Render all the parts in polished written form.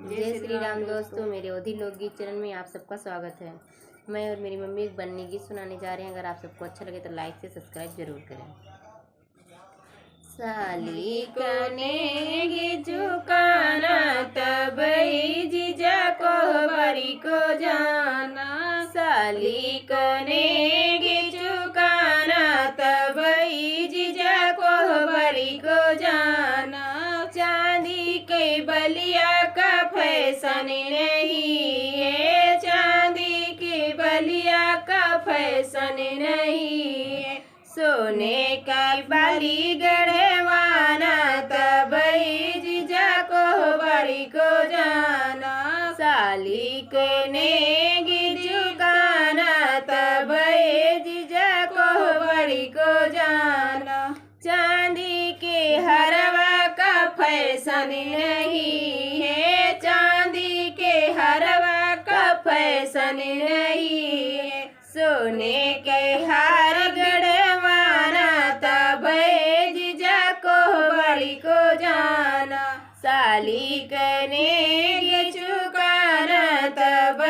जय श्री राम दोस्तों, मेरे ओधी लोकगीत चैनल में आप सबका स्वागत है। मैं और मेरी मम्मी एक बन्नी गीत सुनाने जा रहे हैं। अगर आप सबको अच्छा लगे तो लाइक से सब्सक्राइब जरूर करें। साली कनेगी झुकाना तब ही जीजा को बरी को जाना। साली कनेगी झुकाना तब ही जीजा को बरी को जाना। चांदी के बलिया का फैशन नहीं है, चांदी की बलिया का फैशन नहीं है। सोने का बाली गढ़वाना तब ही जीजा को बड़ी को जाना। साली के नेगी झुकाना तब ही जीजा को बड़ी को जाना। चांदी के हरवा का फैशन नहीं है, चांदी के हरवा का फैशन नहीं है। सोने के हार गढ़वाना तब जीजा को बड़ी को जाना। साली कनेगी झुकाना तब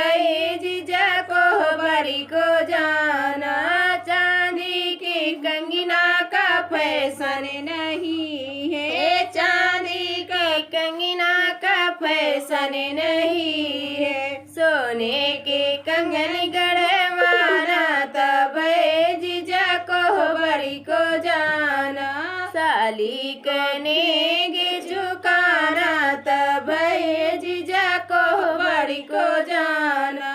जीजा को बड़ी को जाना। चांदी के कंगना का फैशन नहीं है, चांदी के कंगना का फैशन नहीं है। सोने के कंगन गढ़वाना तब जीजा को बड़ी को जाना। साली कनेगी झुकाना तब जीजा को बड़ी को जाना।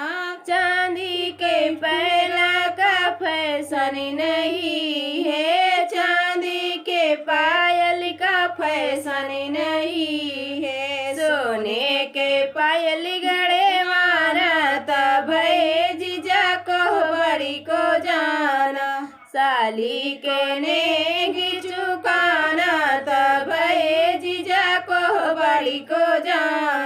चांदी के पहला का फैशन नहीं है, चांदी के पायल का फैशन नहीं है। सोने के पायल गढ़वाना तब जीजा को बड़ी को जाना। साली कनेगी झुकाना तब जीजा को बड़ी को जाना।